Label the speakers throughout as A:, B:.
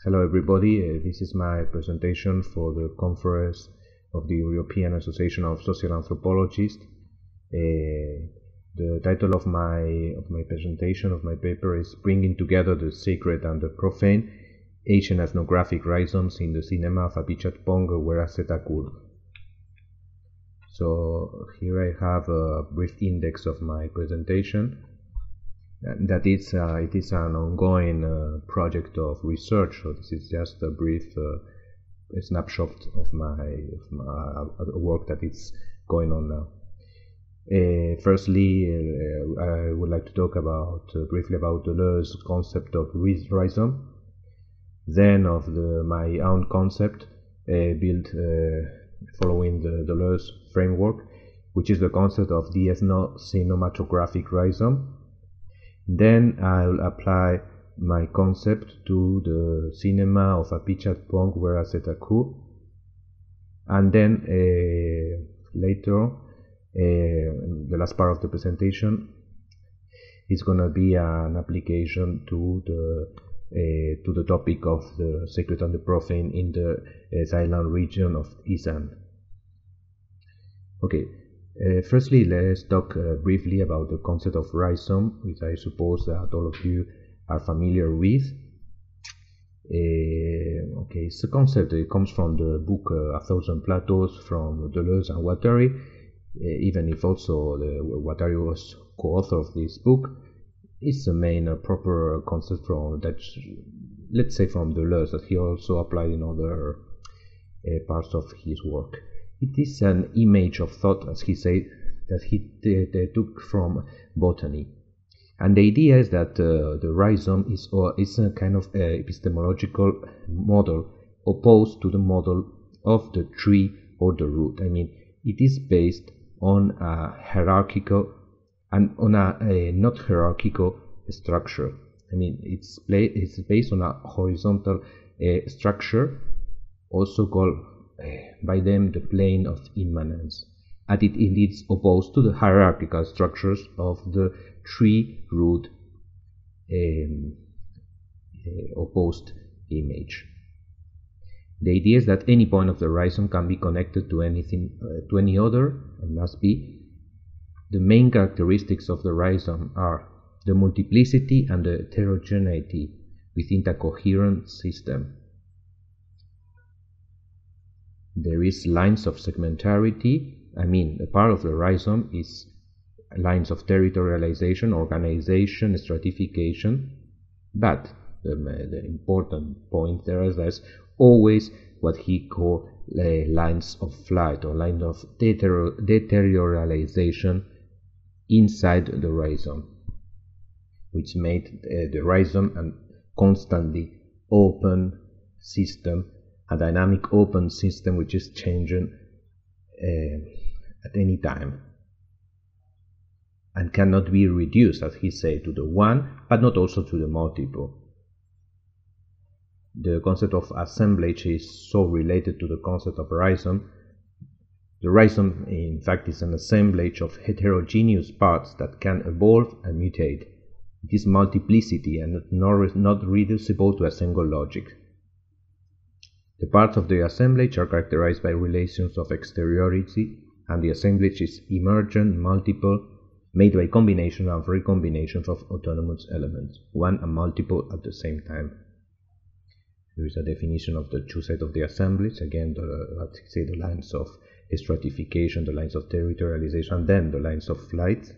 A: Hello everybody, this is my presentation for the conference of the European Association of Social Anthropologists. The title of my presentation, of my paper, is Bringing Together the Sacred and the Profane, Asian Ethnographic Rhizomes in the Cinema of Apichatpong Weerasethakul. So here I have a brief index of my presentation. That it is an ongoing project of research, so this is just a brief snapshot of my work that is going on now. Firstly, I would like to talk about briefly about Deleuze's concept of rhizome, then of my own concept built following the Deleuze framework, which is the concept of the ethno-cinematographic rhizome. Then I'll apply my concept to the Cinema of Apichatpong Weerasethakul, and then later, the last part of the presentation is going to be an application to the topic of the sacred and the profane in the Thailand region of Isan. Okay. Firstly, let's talk briefly about the concept of rhizome, which I suppose that all of you are familiar with. Okay, it's a concept. It comes from the book A Thousand Plateaus from Deleuze and Guattari, even if also Guattari was co-author of this book. It's the main proper concept from that, let's say, from Deleuze, that he also applied in other parts of his work. It is an image of thought, as he said, that he took from botany. And the idea is that the rhizome is a kind of epistemological model opposed to the model of the tree or the root. I mean, it is based on a hierarchical and on a not hierarchical structure. I mean, it's based on a horizontal structure, also called by them the plane of immanence, and it is opposed to the hierarchical structures of the tree root opposed image. The idea is that any point of the rhizome can be connected to anything, to any other, and must be. The main characteristics of the rhizome are the multiplicity and the heterogeneity within a coherent system. There is lines of segmentarity. I mean, a part of the rhizome is lines of territorialization, organization, stratification, but the important point there is there's always what he called lines of flight or lines of deteriorization inside the rhizome, which made the rhizome a constantly open system, a dynamic open system which is changing at any time and cannot be reduced, as he said, to the one, but not also to the multiple. The concept of assemblage is so related to the concept of rhizome. The rhizome, in fact, is an assemblage of heterogeneous parts that can evolve and mutate. It is multiplicity and not reducible to a single logic. The parts of the assemblage are characterized by relations of exteriority, and the assemblage is emergent, multiple, made by combination and recombinations of autonomous elements, one and multiple at the same time. There is a definition of the two sides of the assemblage, again, the lines of stratification, the lines of territorialization, and then the lines of flight.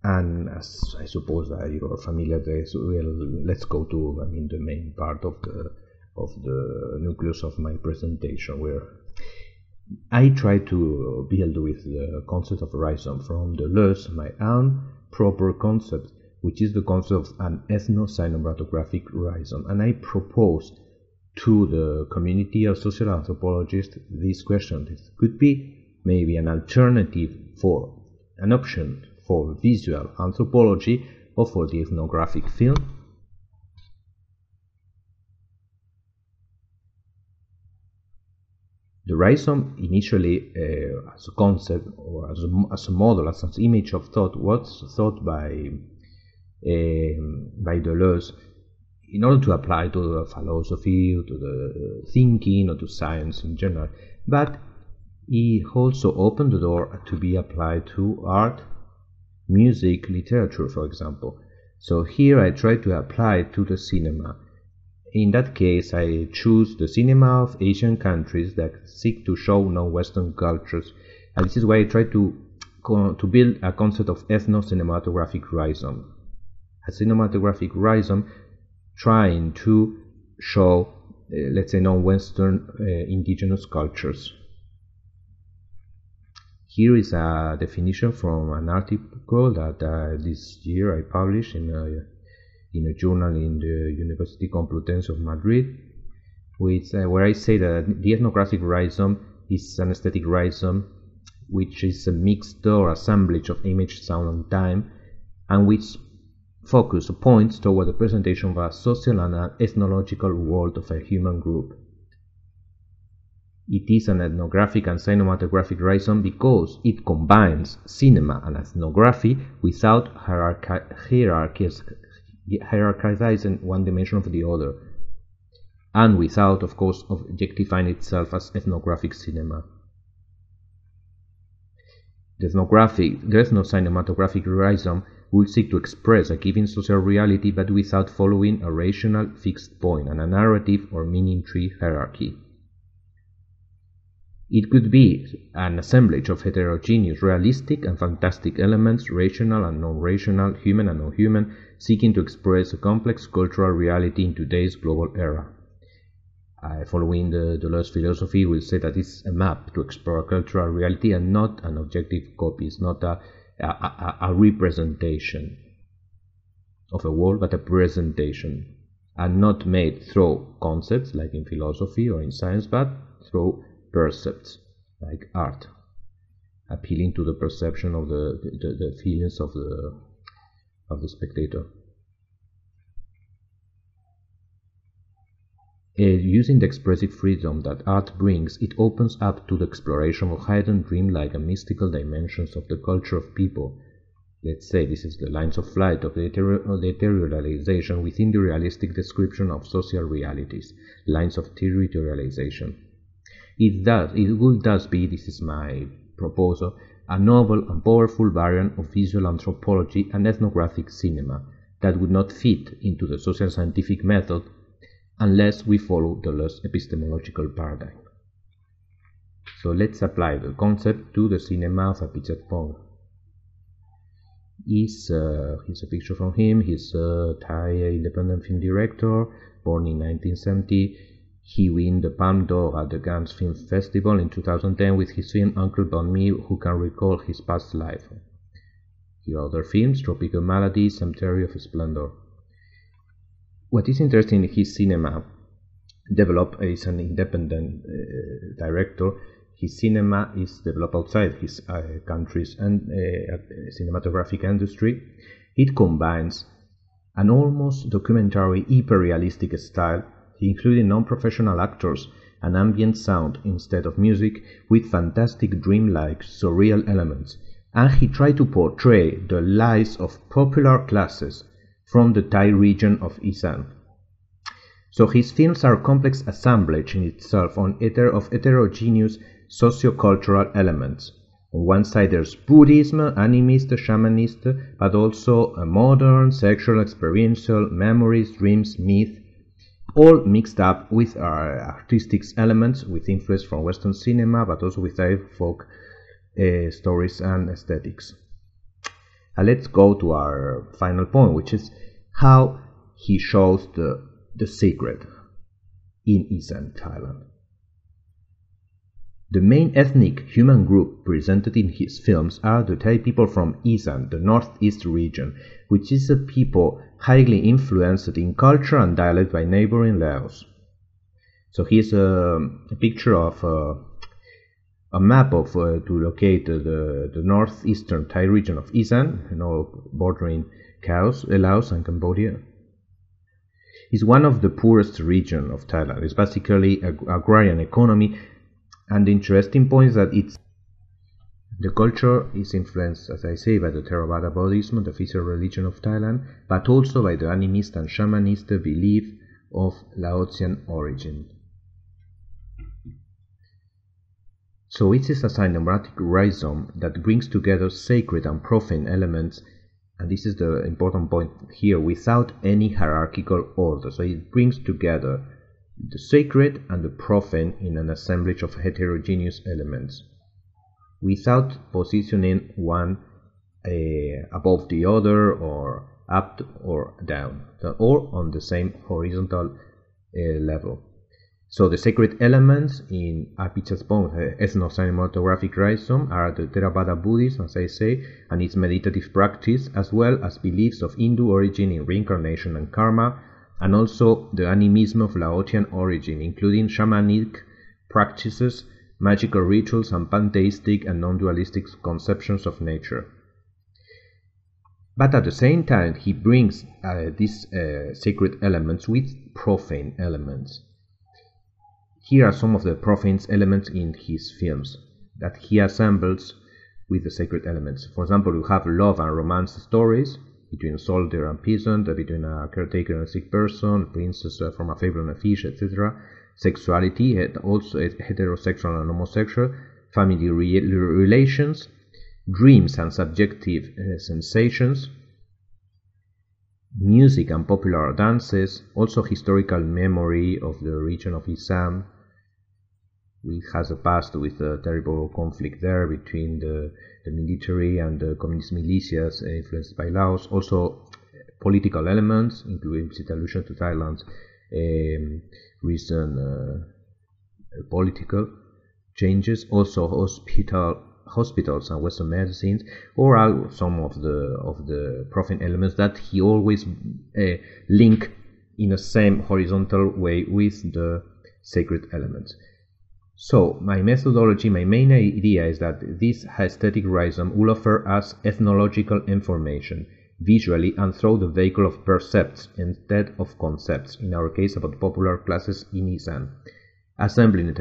A: And as I suppose that you are familiar with this, let's go to the main part of the nucleus of my presentation, where I try to build with the concept of rhizome from Deleuze my own proper concept, which is the concept of an ethno-cinematographic rhizome. And I propose to the community of social anthropologists this question: this could be maybe an alternative for an option for visual anthropology or for the ethnographic film. The rhizome initially, as a concept or as a model, as an image of thought, was thought by Deleuze in order to apply to the philosophy, to the thinking, or to science in general. But he also opened the door to be applied to art, music, literature, for example. So here I try to apply it to the cinema. In that case, I choose the cinema of Asian countries that seek to show non-Western cultures, and this is why I try to build a concept of ethno-cinematographic rhizome. A cinematographic rhizome trying to show, let's say, non-Western indigenous cultures. Here is a definition from an article that this year I published in a journal in the University Complutense of Madrid, where I say that the ethnographic rhizome is an aesthetic rhizome which is a mixed or assemblage of image, sound, and time, and which focus points toward the presentation of a social and an ethnological world of a human group. It is an ethnographic and cinematographic rhizome because it combines cinema and ethnography without hierarchizing one dimension of the other, and without, of course, objectifying itself as ethnographic cinema. The ethno-cinematographic rhizome will seek to express a given social reality, but without following a rational fixed point and a narrative or meaning tree hierarchy. It could be an assemblage of heterogeneous, realistic and fantastic elements, rational and non-rational, human and non-human, seeking to express a complex cultural reality in today's global era. Following the Deleuze philosophy, we'll say that it's a map to explore a cultural reality and not an objective copy. It's not a representation of a world, but a presentation, and not made through concepts like in philosophy or in science, but through percepts like art, appealing to the perception of the feelings of the spectator. Using the expressive freedom that art brings, it opens up to the exploration of hidden, dreamlike and mystical dimensions of the culture of people. Let's say this is the lines of flight of the territorialization within the realistic description of social realities, lines of territorialization. It would thus be, this is my proposal, a novel and powerful variant of visual anthropology and ethnographic cinema that would not fit into the social scientific method unless we follow the Deleuze epistemological paradigm. So let's apply the concept to the Cinema of Apichatpong. Here's a picture from him. He's a Thai independent film director, born in 1970. He won the Palme d'Or at the Cannes Film Festival in 2010 with his film Uncle Bon-Me, Who Can Recall His Past Life. Here are other films, Tropical Malady, Cemetery of Splendor. What is interesting in his cinema, developed as an independent director, his cinema is developed outside his countries and cinematographic industry. It combines an almost documentary, hyper-realistic style, including non-professional actors and ambient sound instead of music, with fantastic dreamlike, surreal elements, and he tried to portray the lives of popular classes from the Thai region of Isan. So his films are a complex assemblage in itself of heterogeneous socio-cultural elements. On one side there's Buddhism, animist, shamanist, but also a modern, sexual, experiential, memories, dreams, myth, all mixed up with artistic elements, with influence from Western cinema, but also with Thai folk stories and aesthetics. Let's go to our final point, which is how he shows the sacred in Isan, Thailand. The main ethnic human group presented in his films are the Thai people from Isan, the northeast region, which is a people highly influenced in culture and dialect by neighboring Laos. So here's a picture of a map of to locate the northeastern Thai region of Isan, bordering Laos and Cambodia. It's one of the poorest regions of Thailand. It's basically an agrarian economy, And the interesting point is that the culture is influenced, as I say, by the Theravada Buddhism, the official religion of Thailand, but also by the animist and shamanist belief of Laotian origin. So it is a cinematic rhizome that brings together sacred and profane elements, and this is the important point here, without any hierarchical order. So it brings together the sacred and the profane in an assemblage of heterogeneous elements, without positioning one above the other or up or down, or on the same horizontal level. So the sacred elements in Apichatpong Ethno-Cinematographic Rhizome are the Theravada Buddhism, as I say, and its meditative practice, as well as beliefs of Hindu origin in reincarnation and karma, and also the animism of Laotian origin, including shamanic practices, magical rituals, and pantheistic and non-dualistic conceptions of nature. But at the same time, he brings these sacred elements with profane elements. Here are some of the profane elements in his films that he assembles with the sacred elements. For example, you have love and romance stories between a soldier and peasant, between a caretaker and a sick person, princess from a fable and a fish, etc. Sexuality, also heterosexual and homosexual, family relations, dreams and subjective sensations, music and popular dances, also historical memory of the region of Isam, which has a past with a terrible conflict there between the military and the communist militias influenced by Laos. Also political elements, including implicit allusion to Thailand's recent political changes. Also hospitals and Western medicines, or some of the profane elements that he always link in the same horizontal way with the sacred elements. So my methodology, my main idea is that this aesthetic rhizome will offer us ethnological information visually and through the vehicle of percepts instead of concepts, in our case about popular classes in Isan, assembling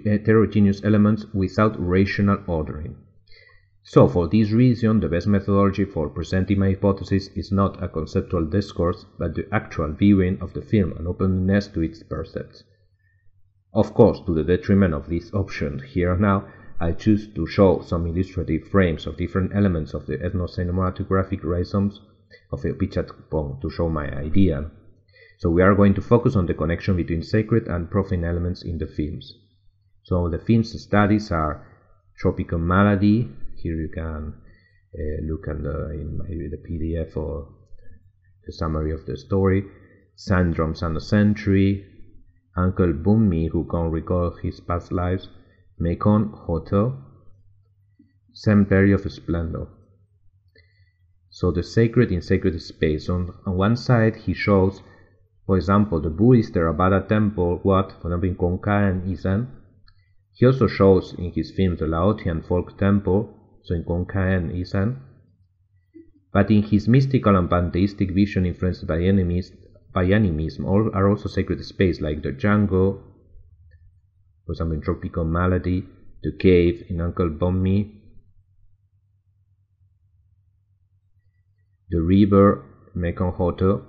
A: heterogeneous elements without rational ordering. So for this reason, the best methodology for presenting my hypothesis is not a conceptual discourse, but the actual viewing of the film and openness to its percepts. Of course, to the detriment of this option here now, I choose to show some illustrative frames of different elements of the ethno-cinematographic rhizomes of Apichatpong to show my idea. So we are going to focus on the connection between sacred and profane elements in the films. So the film's studies are Tropical Malady. Here you can look at the PDF or the summary of the story. Syndromes and a Century. Uncle Bummi, who can't recall his past lives. Mekong Hotel. Cemetery of Splendor. So the sacred in sacred space. On one side he shows, for example, the Buddhist Theravada temple, for example, in Kongkaen, Isan. He also shows in his film the Laotian folk temple, so in Kongkaen, Isan. But in his mystical and pantheistic vision influenced by animism, all are also sacred space, like the jungle, for example, in Tropical Malady, the cave in Uncle Bummi, the river, Mekong Hotel,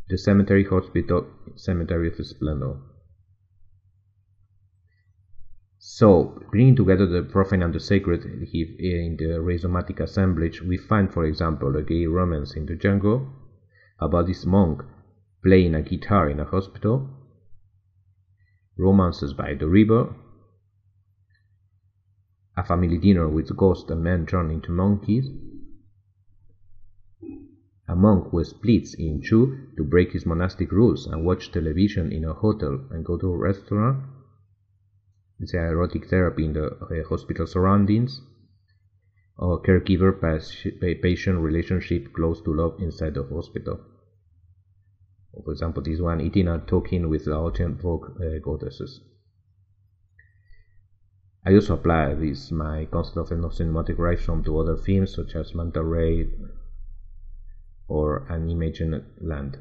A: the cemetery hospital, Cemetery of Splendor. So, bringing together the profane and the sacred in the rhizomatic assemblage, we find, for example, a gay romance in the jungle, a Buddhist monk playing a guitar in a hospital, romances by the river, a family dinner with ghosts and men turned into monkeys, a monk who splits in two to break his monastic rules and watch television in a hotel and go to a restaurant. It's erotic therapy in the hospital surroundings, or caregiver-patient relationship close to love inside the hospital. For example, this one, eating and talking with Laotian folk goddesses. I also apply my concept of ethno-cinematic rhizome to other films such as Manta Ray or An Imagined Land.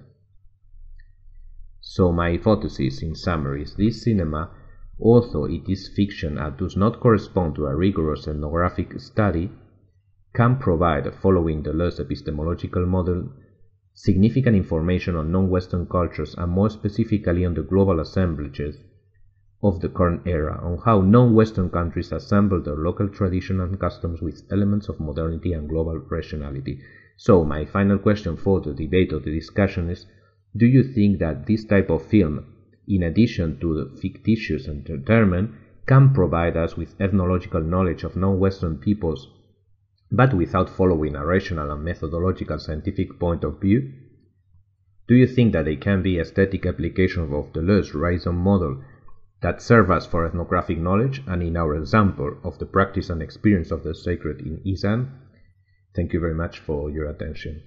A: So my hypothesis, in summary, is this cinema, although it is fiction and does not correspond to a rigorous ethnographic study, can provide, following the Deleuze epistemological model, significant information on non-Western cultures and more specifically on the global assemblages of the current era, on how non-Western countries assemble their local tradition and customs with elements of modernity and global rationality. So my final question for the debate or the discussion is, do you think that this type of film, in addition to the fictitious entertainment, can provide us with ethnological knowledge of non-Western peoples, but without following a rational and methodological scientific point of view? Do you think that they can be aesthetic applications of the Deleuze rhizome model that serve us for ethnographic knowledge, and in our example of the practice and experience of the sacred in Isan? Thank you very much for your attention.